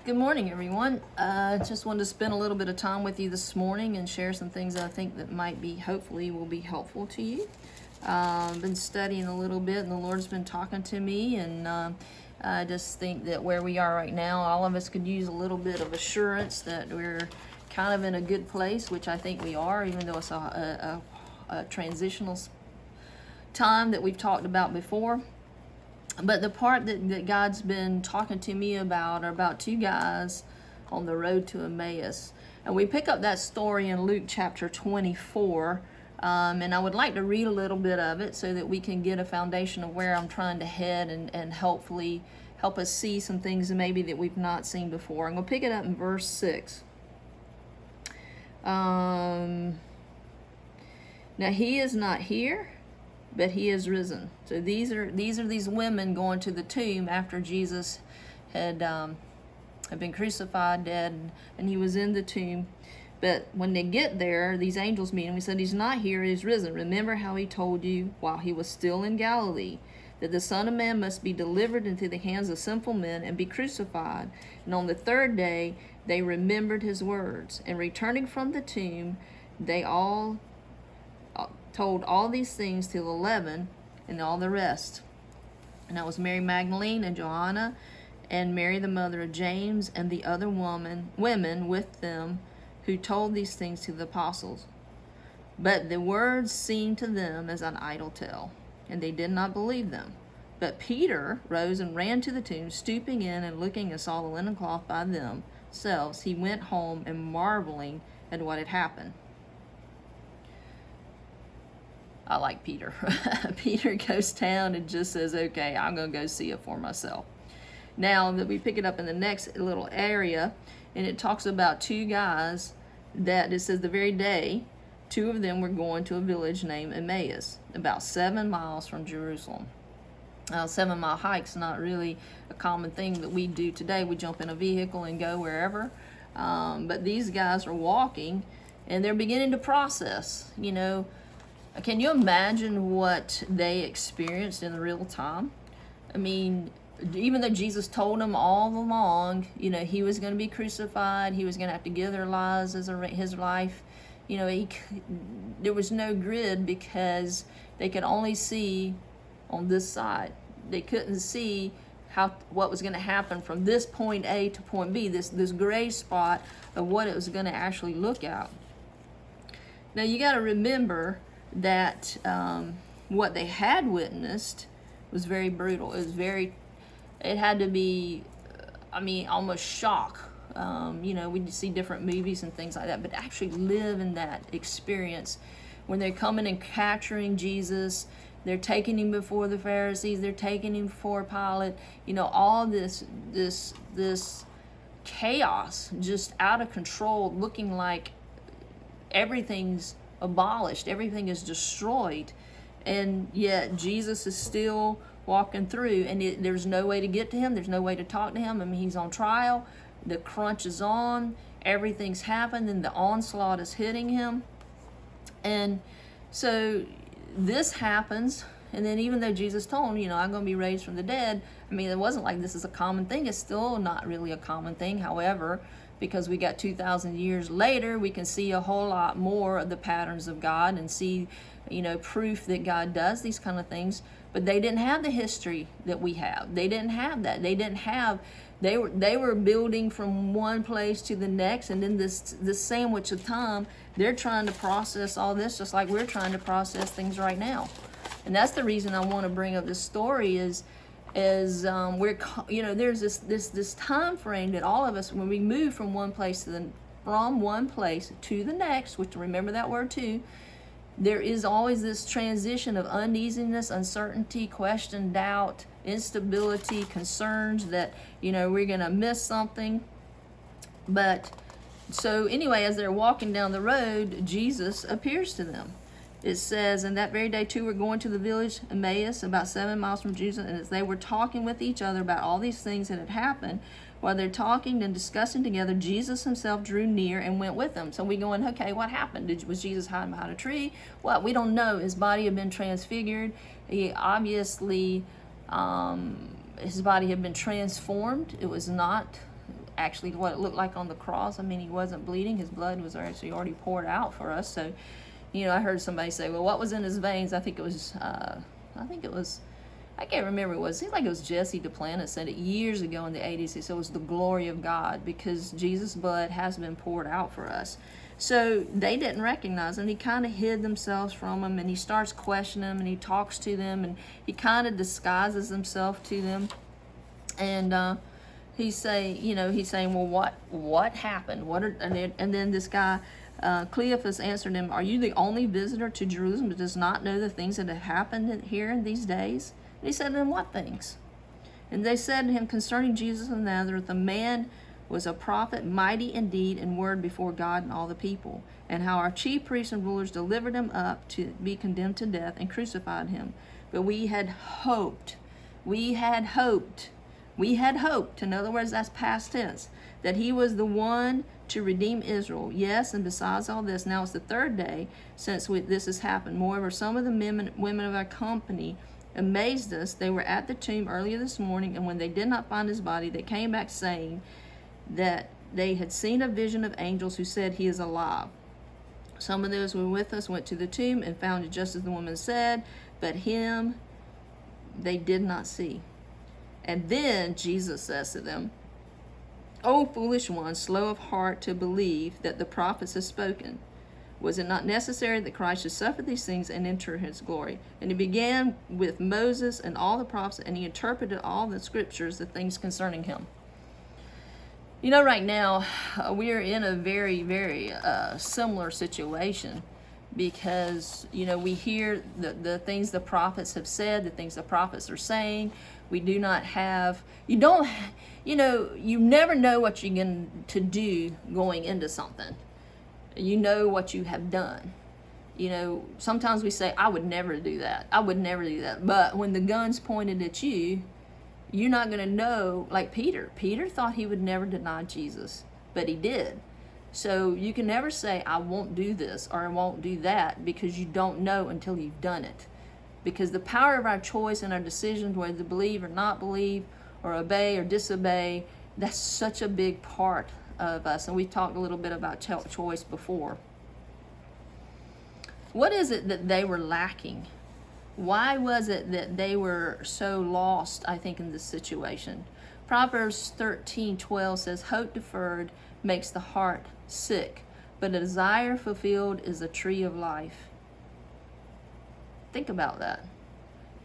Good morning, everyone. Just wanted to spend a little bit of time with you this morning and share some things that I think that might be, hopefully, will be helpful to you. Been studying a little bit, and the Lord's been talking to me, and I just think that where we are right now, all of us could use a little bit of assurance that we're kind of in a good place, which I think we are, even though it's a transitional time that we've talked about before. But the part that God's been talking to me about are about two guys on the road to Emmaus. And we pick up that story in Luke chapter 24. And I would like to read a little bit of it so that we can get a foundation of where I'm trying to head and hopefully help us see some things maybe that we've not seen before. I'm going to pick it up in verse 6. Now he is not here, but he is risen. So these are these women going to the tomb after Jesus had been crucified, dead, and he was in the tomb. But when they get there, these angels meet him. He said, he's not here, he's risen. Remember how he told you while he was still in Galilee that the Son of Man must be delivered into the hands of sinful men and be crucified. And on the third day, they remembered his words. And returning from the tomb, they all told all these things to 11 and all the rest. And that was Mary Magdalene and Joanna and Mary the mother of James and the other women with them who told these things to the apostles. But the words seemed to them as an idle tale, and they did not believe them. But Peter rose and ran to the tomb, stooping in and looking and saw the linen cloth by themselves. He went home and marveling at what had happened. I like Peter. Peter goes down and just says, okay, I'm going to go see it for myself. Now that we pick it up in the next little area, and it talks about two guys that it says the very day, two of them were going to a village named Emmaus, about 7 miles from Jerusalem. 7-mile hike's not really a common thing that we do today. We jump in a vehicle and go wherever. But these guys are walking, and they're beginning to process, Can you imagine what they experienced in real time? I mean, even though Jesus told them all along, he was going to be crucified, he was going to have to give their lives as his life, there was no grid because they could only see on this side. They couldn't see what was going to happen from this point A to point B, this gray spot of what it was going to actually look at. Now you got to remember that what they had witnessed was very brutal. It had to be, almost shock. We see different movies and things like that, but actually live in that experience when they're coming and capturing Jesus, they're taking him before the Pharisees, they're taking him before Pilate, all this chaos, just out of control, looking like everything's abolished, everything is destroyed, and yet Jesus is still walking through, and there's no way to get to him, there's no way to talk to him. He's on trial, the crunch is on, everything's happened, and the onslaught is hitting him. And so this happens, and then even though Jesus told him, I'm going to be raised from the dead, it wasn't like this is a common thing. It's still not really a common thing. However, because we got 2,000 years later, we can see a whole lot more of the patterns of God and see, proof that God does these kind of things. But they didn't have the history that we have. They didn't have that. They were building from one place to the next, and in this sandwich of time, they're trying to process all this just like we're trying to process things right now. And that's the reason I want to bring up this story is there's this time frame that all of us, when we move from one place to the next, which, remember that word too, there is always this transition of uneasiness, uncertainty, question, doubt, instability, concerns that we're gonna miss something. But so anyway, as they're walking down the road, Jesus appears to them. It says, and that very day two were going to the village Emmaus, about 7 miles from Jerusalem, and as they were talking with each other about all these things that had happened, while they're talking and discussing together, Jesus himself drew near and went with them. So we going, okay, what happened? Was Jesus hiding behind a tree? Well, we don't know. His body had been transfigured. He obviously, his body had been transformed. It was not actually what it looked like on the cross. I mean, he wasn't bleeding. His blood was actually already poured out for us. So, I heard somebody say, well, what was in his veins? I can't remember. It seemed like it was Jesse Duplantis said it years ago in the 80s. He said it was the glory of God, because Jesus' blood has been poured out for us. So they didn't recognize him. He kind of hid themselves from him, and he starts questioning them, and he talks to them, and he kind of disguises himself to them. And he's saying, well, what happened? And then this guy, Cleophas, answered him, are you the only visitor to Jerusalem that does not know the things that have happened here in these days? And he said to them, what things? And they said to him, concerning Jesus of Nazareth, the man was a prophet, mighty in deed and word before God and all the people, and how our chief priests and rulers delivered him up to be condemned to death and crucified him. But we had hoped, in other words, that's past tense, that he was the one to redeem Israel. Yes, and besides all this, now it's the third day since this has happened. Moreover, some of the women of our company amazed us. They were at the tomb earlier this morning, and when they did not find his body, they came back saying that they had seen a vision of angels who said he is alive. Some of those who were with us went to the tomb and found it just as the woman said, but him they did not see. And then Jesus says to them, O foolish ones, slow of heart to believe that the prophets have spoken. Was it not necessary that Christ should suffer these things and enter his glory? And he began with Moses and all the prophets, and he interpreted all the scriptures, the things concerning him. Right now, we are in a very, very similar situation, because, we hear the things the prophets have said, the things the prophets are saying. We do not have, you never know what you're going to do going into something. You know what you have done. Sometimes we say, I would never do that. I would never do that. But when the gun's pointed at you, you're not going to know, like Peter. Peter thought he would never deny Jesus, but he did. So you can never say, I won't do this or I won't do that, because you don't know until you've done it. Because the power of our choice and our decisions, whether to believe or not believe, or obey or disobey, that's such a big part of us. And we talked a little bit about choice before. What is it that they were lacking? Why was it that they were so lost, I think, in this situation? Proverbs 13:12 says, hope deferred makes the heart sick, but a desire fulfilled is a tree of life. Think about that.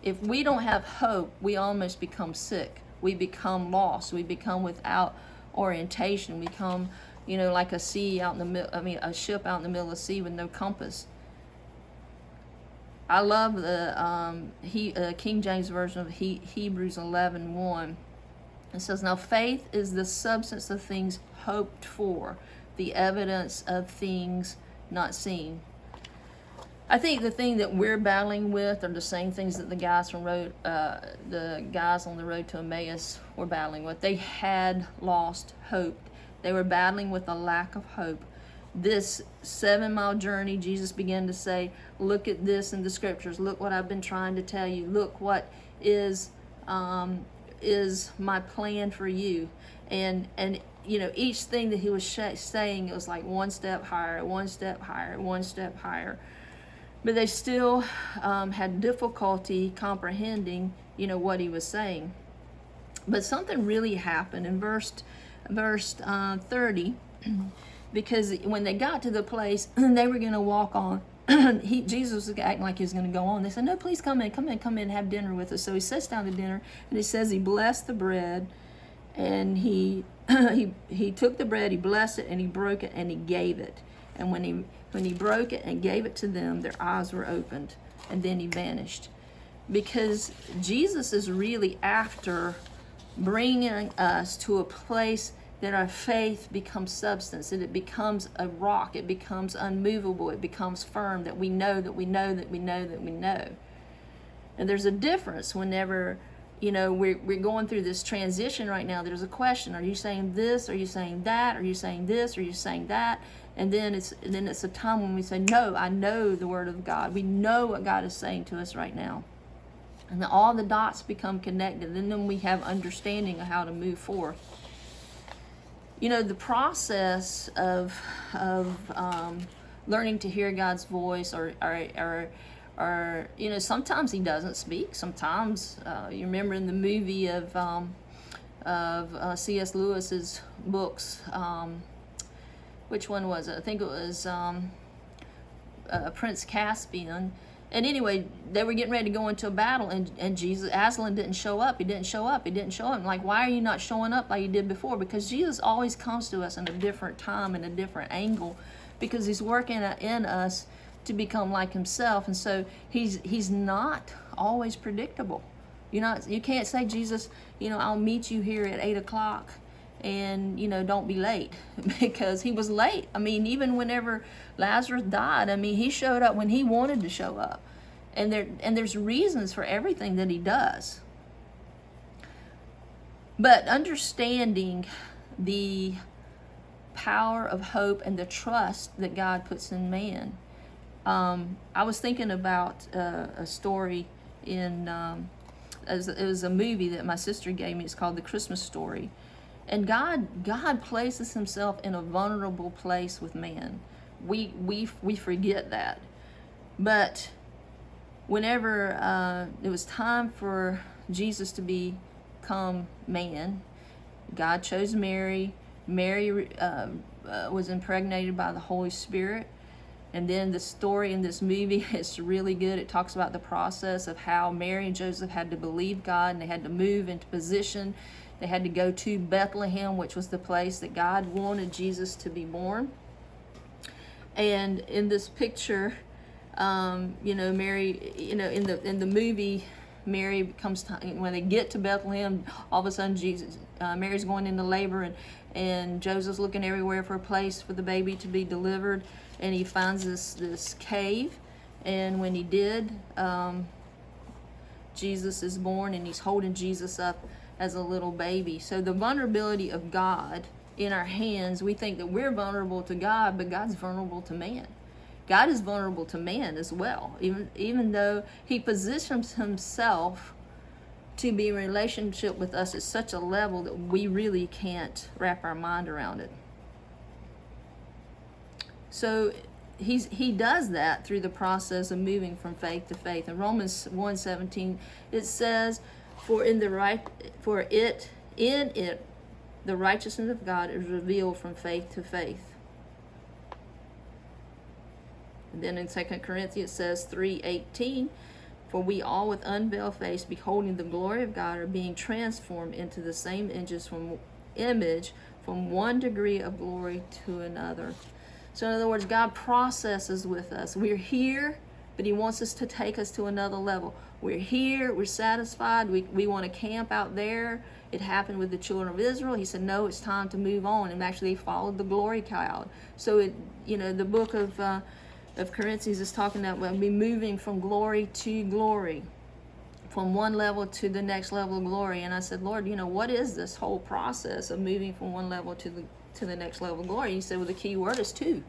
If we don't have hope, we almost become sick. We become lost. We become without orientation. We become, like a ship out in the middle of the sea with no compass. I love the King James Version of Hebrews 11:1. It says, now faith is the substance of things hoped for, the evidence of things not seen. I think the thing that we're battling with are the same things that the guys on the road to Emmaus were battling with. They had lost hope. They were battling with a lack of hope. This 7-mile journey, Jesus began to say, look at this in the scriptures. Look what I've been trying to tell you. Look what is my plan for you. And each thing that he was saying, it was like one step higher, one step higher, one step higher. But they still had difficulty comprehending, what he was saying. But something really happened in verse 30. Because when they got to the place they were going to walk on, Jesus was acting like he was going to go on. They said, no, please come in, have dinner with us. So he sits down to dinner, and he says he blessed the bread, and he took the bread, he blessed it, and he broke it, and he gave it. And when he broke it and gave it to them, their eyes were opened, and then he vanished. Because Jesus is really after bringing us to a place that our faith becomes substance, that it becomes a rock, it becomes unmovable, it becomes firm, that we know that we know that we know that we know. And there's a difference whenever, we're going through this transition right now. There's a question: are you saying this? Are you saying that? Are you saying this? Are you saying that? And then it's a time when we say, no, I know the Word of God. We know what God is saying to us right now. And then all the dots become connected, and then we have understanding of how to move forth. You know, the process of learning to hear God's voice, or you know, sometimes He doesn't speak. Sometimes you remember in the movie of C.S. Lewis's books. Which one was it? I think it was Prince Caspian. And anyway, they were getting ready to go into a battle, and Jesus, Aslan didn't show up. He didn't show up. He didn't show up. I'm like, why are you not showing up like you did before? Because Jesus always comes to us in a different time, in a different angle, because He's working in us to become like Himself. And so He's not always predictable. You can't say, Jesus, I'll meet you here at 8 o'clock. And don't be late, because He was late. I mean, even whenever Lazarus died, I mean, He showed up when He wanted to show up, and there's reasons for everything that He does. But understanding the power of hope and the trust that God puts in man, I was thinking about a story in it was a movie that my sister gave me. It's called The Christmas Story. And God places Himself in a vulnerable place with man. We forget that. But whenever it was time for Jesus to become man, God chose Mary. Mary was impregnated by the Holy Spirit. And then the story in this movie is really good. It talks about the process of how Mary and Joseph had to believe God, and they had to move into position. They had to go to Bethlehem, which was the place that God wanted Jesus to be born. And in this picture, Mary, in the movie, Mary comes when they get to Bethlehem. All of a sudden, Mary's going into labor, and Joseph's looking everywhere for a place for the baby to be delivered, and he finds this cave. And when he did, Jesus is born, and he's holding Jesus up as a little baby. So the vulnerability of God in our hands, we think that we're vulnerable to God, but God's vulnerable to man. God is vulnerable to man as well, even though He positions Himself to be in relationship with us at such a level that we really can't wrap our mind around it. So He does that through the process of moving from faith to faith. In Romans 1:17, it says, For in it the righteousness of God is revealed from faith to faith. And then in 2 Corinthians it says 3:18, For we all with unveiled face, beholding the glory of God, are being transformed into the same image from one degree of glory to another. So in other words, God processes with us. We're here, but He wants us to take us to another level. We're here, we're satisfied, we want to camp out there. It happened with the children of Israel. He said, no, it's time to move on. And actually they followed the glory cloud. So the book of Corinthians is talking about we'll be moving from glory to glory, from one level to the next level of glory. And I said, Lord, what is this whole process of moving from one level to the next level of glory? He said, well, the key word is two.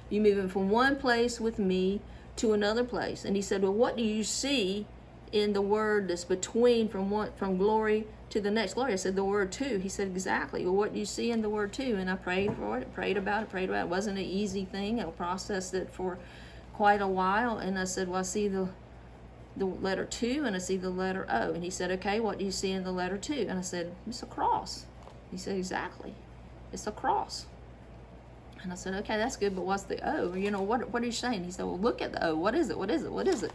You're moving from one place with me to another place. And he said, well, what do you see in the word that's between from glory to the next glory? I said, the word two. He said, exactly. Well, what do you see in the word two? And I prayed for it, prayed about it. It wasn't an easy thing. I processed it for quite a while. And I said, well, I see the letter 2 and I see the letter O. And he said, okay, what do you see in the letter 2? And I said, it's a cross. He said, exactly. It's a cross. And I said, okay, that's good, but what's the O? What are you saying? He said, well, look at the O. What is it? What is it? What is it?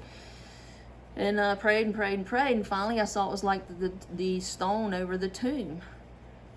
And I prayed and prayed and prayed, and finally I saw it was like the stone over the tomb.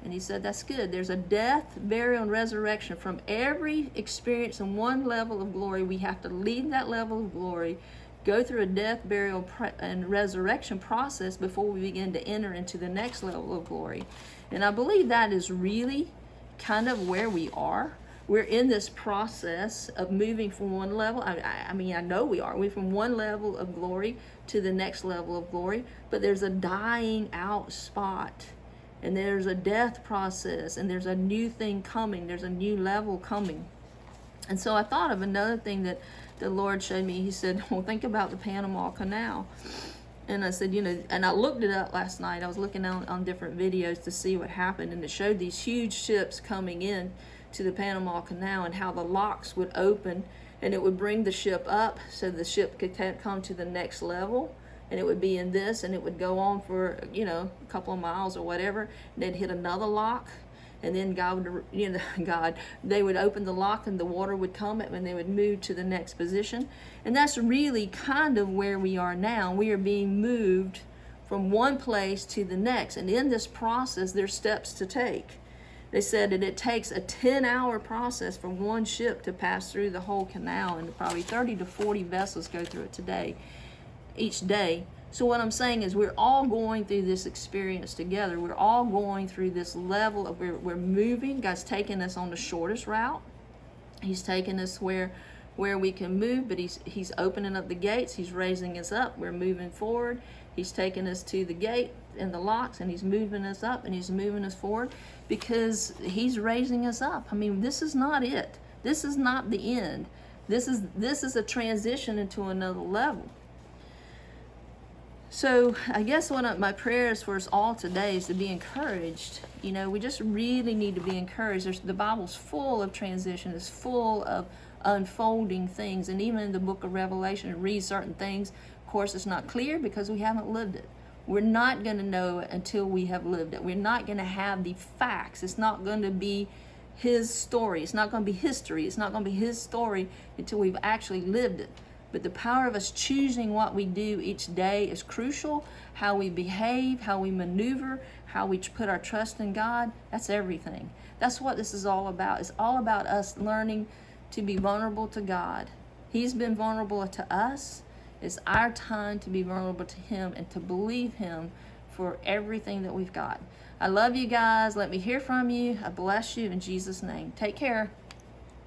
And he said, that's good. There's a death, burial, and resurrection. From every experience in one level of glory, we have to leave that level of glory, go through a death, burial, and resurrection process before we begin to enter into the next level of glory. And I believe that is really kind of where we are. We're in this process of moving from one level. I know we are. We're from one level of glory to the next level of glory, but there's a dying out spot, and there's a death process, and there's a new thing coming. There's a new level coming. And so I thought of another thing that the Lord showed me. He said, well, think about the Panama Canal. And I said, and I looked it up last night. I was looking on different videos to see what happened, and it showed these huge ships coming in to the Panama Canal and how the locks would open, and it would bring the ship up so the ship could come to the next level, and it would be in this, and it would go on for, a couple of miles or whatever, and they'd hit another lock. And then they would open the lock and the water would come up and they would move to the next position. And that's really kind of where we are now. We are being moved from one place to the next. And in this process, there's steps to take. They said that it takes a 10-hour process for one ship to pass through the whole canal, and probably 30 to 40 vessels go through it each day. So what I'm saying is we're all going through this experience together. We're all going through this level of we're moving. God's taking us on the shortest route. He's taking us where we can move, but he's opening up the gates. He's raising us up. We're moving forward. He's taking us to the gate and the locks, and he's moving us up, and he's moving us forward because he's raising us up. I mean, this is not it. This is not the end. This is a transition into another level. So I guess my prayers for us all today is to be encouraged. We just really need to be encouraged. The Bible's full of transition. It's full of unfolding things. And even in the book of Revelation, read certain things. Of course, it's not clear because we haven't lived it. We're not going to know it until we have lived it. We're not going to have the facts. It's not going to be his story. It's not going to be history. It's not going to be his story until we've actually lived it. But the power of us choosing what we do each day is crucial. How we behave, how we maneuver, how we put our trust in God, that's everything. That's what this is all about. It's all about us learning to be vulnerable to God. He's been vulnerable to us. It's our time to be vulnerable to him and to believe him for everything that we've got. I love you guys. Let me hear from you. I bless you in Jesus' name. Take care.